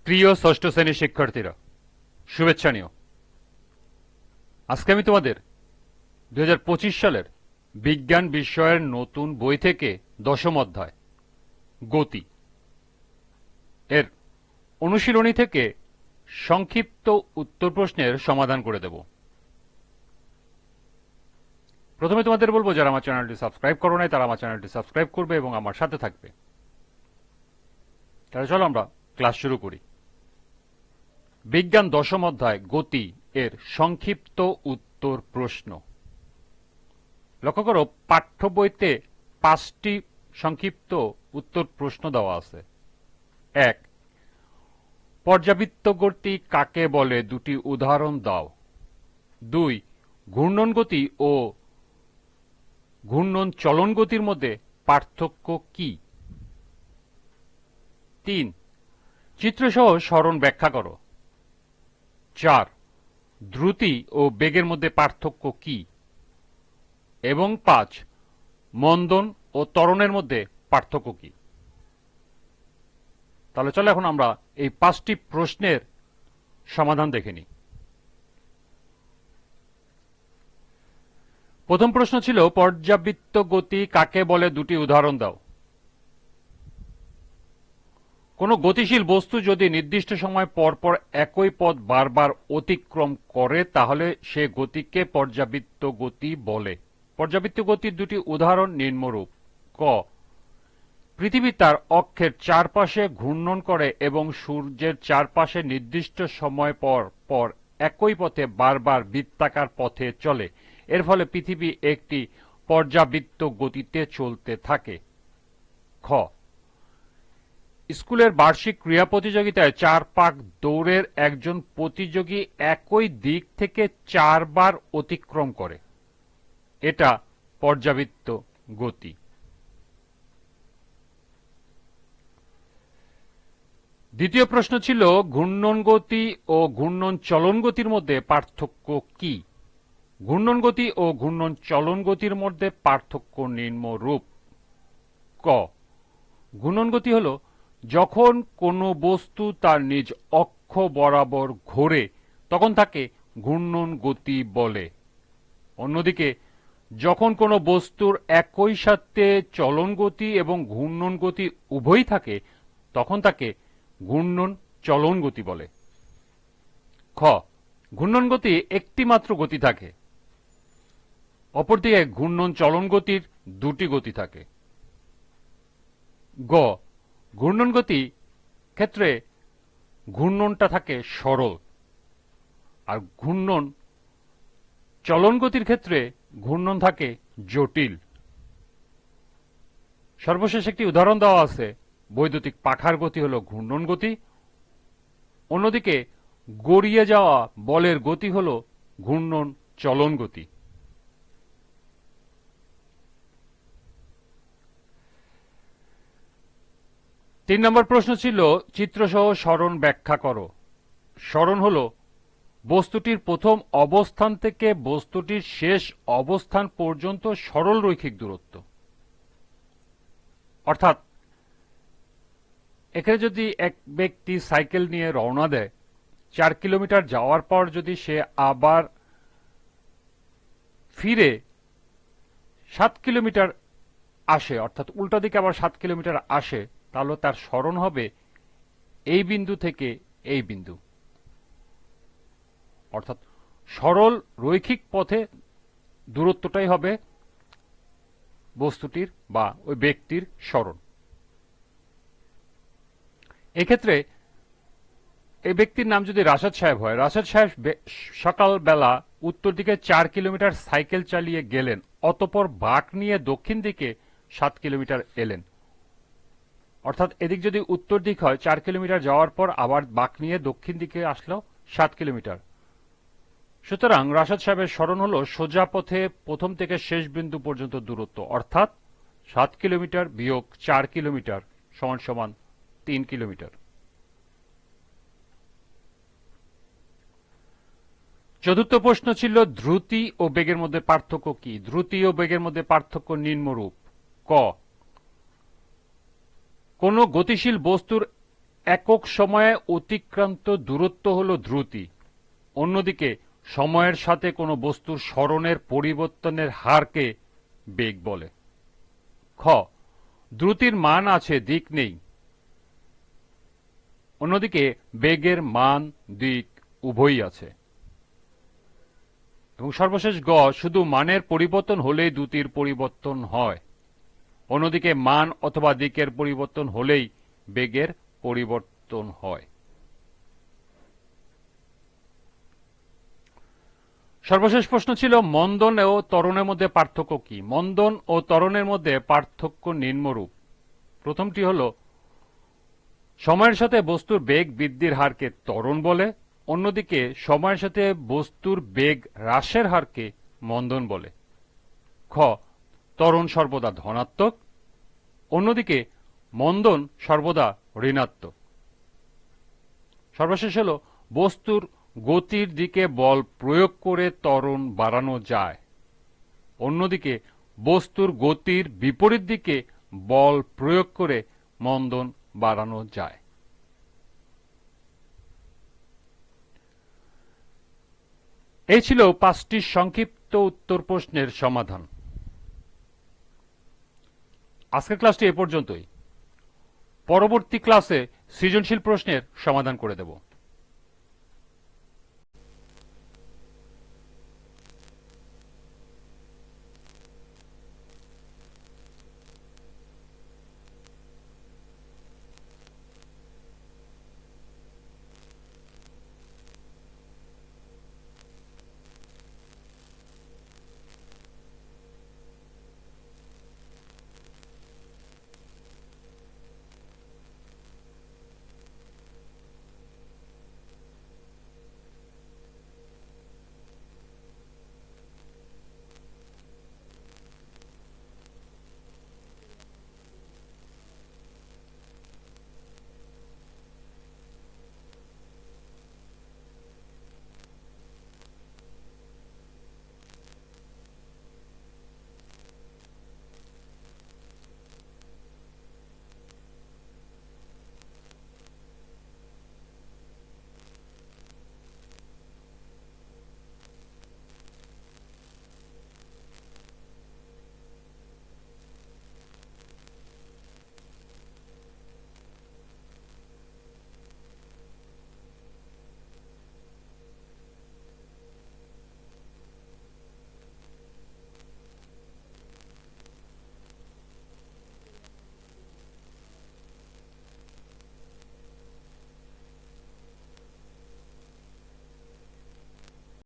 প্রিয় ষষ্ঠ শ্রেণীর শিক্ষার্থীরা, শুভেচ্ছা নিও। আজকে আমি তোমাদের 2025 সালের বিজ্ঞান বিষয়ের নতুন বই থেকে দশম অধ্যায় গতি এর অনুশীলনী থেকে সংক্ষিপ্ত উত্তর প্রশ্নের সমাধান করে দেব। প্রথমে তোমাদের বলবো, যারা আমার চ্যানেলটি সাবস্ক্রাইব করো নাই তারা আমার চ্যানেলটি সাবস্ক্রাইব করবে এবং আমার সাথে থাকবে। তাহলে চলো আমরা ক্লাস শুরু করি। বিজ্ঞান দশম অধ্যায় গতি এর সংক্ষিপ্ত উত্তর প্রশ্ন। লক্ষ্য করো, পাঠ্য বইতে 5টি সংক্ষিপ্ত উত্তর প্রশ্ন দেওয়া আছে। 1, পর্যাবৃত্ত গতি কাকে বলে, দুটি উদাহরণ দাও। 2, ঘূর্ণন গতি ও ঘূর্ণন চলন গতির মধ্যে পার্থক্য কি। 3, চিত্রসহ সরণ ব্যাখ্যা করো। 4, দ্রুতি ও বেগের মধ্যে পার্থক্য কি। এবং 5, মন্দন ও ত্বরণের মধ্যে পার্থক্য কি। তাহলে চলো এখন আমরা এই 5টি প্রশ্নের সমাধান দেখে নিই। প্রথম প্রশ্ন ছিল, পর্যাবৃত্ত গতি কাকে বলে, দুটি উদাহরণ দাও। কোনো গতিশীল বস্তু যদি নির্দিষ্ট সময় পর পর একই পথ বারবার অতিক্রম করে তাহলে সে গতিকে পর্যাবৃত্ত গতি বলে। পর্যাবৃত্ত গতির দুটি উদাহরণ নিম্নরূপ। ক, পৃথিবী তার অক্ষের চারপাশে ঘূর্ণন করে এবং সূর্যের চারপাশে নির্দিষ্ট সময় পর পর একই পথে বারবার বৃত্তাকার পথে চলে। এর ফলে পৃথিবী একটি পর্যাবৃত্ত গতিতে চলতে থাকে। খ, স্কুলের বার্ষিক ক্রীড়া প্রতিযোগিতায় 4 পাক দৌড়ের একজন প্রতিযোগী একই দিক থেকে 4 বার অতিক্রম করে। এটা পর্যাবৃত্ত গতি। দ্বিতীয় প্রশ্ন ছিল, ঘূর্ণন গতি ও ঘূর্ণন চলন গতির মধ্যে পার্থক্য কি। ঘূর্ণন গতি ও ঘূর্ণন চলন গতির মধ্যে পার্থক্য নিম্নরূপ। ক, ঘূর্ণন গতি হল যখন কোনো বস্তু তার নিজ অক্ষ বরাবর ঘোরে তখন তাকে ঘূর্ণন গতি বলে। অন্যদিকে যখন কোনো বস্তুর একই সাথে চলন গতি এবং ঘূর্ণন গতি উভয়ই থাকে তখন তাকে ঘূর্ণন চলন গতি বলে। খ, ঘূর্ণন গতি একটি মাত্র গতি থাকে, অপরদিকে ঘূর্ণন চলন গতির দুটি গতি থাকে। গ, ঘূর্ণন গতি ক্ষেত্রে ঘূর্ণনটা থাকে সরল, আর ঘূর্ণন চলন গতির ক্ষেত্রে ঘূর্ণন থাকে জটিল। সর্বশেষ একটি উদাহরণ দেওয়া আছে, বৈদ্যুতিক পাখার গতি হল ঘূর্ণন গতি, অন্যদিকে গড়িয়ে যাওয়া বলের গতি হল ঘূর্ণন চলন গতি। 3 নম্বর প্রশ্ন ছিল, চিত্রসহ সরণ ব্যাখ্যা করো। সরণ হল বস্তুটির প্রথম অবস্থান থেকে বস্তুটির শেষ অবস্থান পর্যন্ত সরল রৈখিক দূরত্ব। অর্থাৎ এখানে যদি এক ব্যক্তি সাইকেল নিয়ে রওনা দেয়, 4 কিলোমিটার যাওয়ার পর যদি সে আবার ফিরে 7 কিলোমিটার আসে, অর্থাৎ উল্টা দিকে আবার 7 কিলোমিটার আসে, তাহলে তার সরণ হবে এই বিন্দু থেকে এই বিন্দু। অর্থাৎ সরল রৈখিক পথে দূরত্বটাই হবে বস্তুটির বা ওই ব্যক্তির সরণ। এক্ষেত্রে এই ব্যক্তির নাম যদি রাশেদ সাহেব হয়, রাশেদ সাহেব সকালবেলা উত্তর দিকে 4 কিলোমিটার সাইকেল চালিয়ে গেলেন, অতঃপর বাঁক নিয়ে দক্ষিণ দিকে 7 কিলোমিটার এলেন। অর্থাৎ এদিক যদি উত্তর দিক হয়, 4 কিলোমিটার যাওয়ার পর আবার বাঁক নিয়ে দক্ষিণ দিকে আসলো 7 কিলোমিটার। সুতরাং রাশেদ সাহেবের সরণ হল সোজা পথে প্রথম থেকে শেষ বিন্দু পর্যন্ত দূরত্ব, অর্থাৎ 7 কিলোমিটার বিয়োগ 4 কিলোমিটার সমান সমান 3 কিলোমিটার। চতুর্থ প্রশ্ন ছিল, দ্রুতি ও বেগের মধ্যে পার্থক্য কি। দ্রুতি ও বেগের মধ্যে পার্থক্য নিম্নরূপ। ক, কোনো গতিশীল বস্তুর একক সময়ে অতিক্রান্ত দূরত্ব হল দ্রুতি, অন্যদিকে সময়ের সাথে কোনো বস্তুর সরণের পরিবর্তনের হারকে বেগ বলে। খ, দ্রুতির মান আছে, দিক নেই, অন্যদিকে বেগের মান দিক উভয়ই আছে। এবং সর্বশেষ গ, শুধু মানের পরিবর্তন হলেই দ্রুতির পরিবর্তন হয়, অন্যদিকে মান অথবা দিকের পরিবর্তন হলেই বেগের পরিবর্তন হয়। সর্বশেষ প্রশ্ন ছিল মন্দন ও ত্বরণের মধ্যে পার্থক্য কি? মন্দন ও ত্বরণের মধ্যে পার্থক্য নিম্নরূপ। প্রথমটি হল, সময়ের সাথে বস্তুর বেগ বৃদ্ধির হারকে ত্বরণ বলে, অন্যদিকে সময়ের সাথে বস্তুর বেগ হ্রাসের হারকে মন্দন বলে। খ, ত্বরণ সর্বদা ধনাত্মক, অন্যদিকে মন্দন সর্বদা ঋণাত্মক। সর্বশেষ হল, বস্তুর গতির দিকে বল প্রয়োগ করে ত্বরণ বাড়ানো যায়, অন্যদিকে বস্তুর গতির বিপরীত দিকে বল প্রয়োগ করে মন্দন বাড়ানো যায়। এই ছিল 5টি সংক্ষিপ্ত উত্তর প্রশ্নের সমাধান। আজকের ক্লাসটি এ পর্যন্তই। পরবর্তী ক্লাসে সৃজনশীল প্রশ্নের সমাধান করে দেব।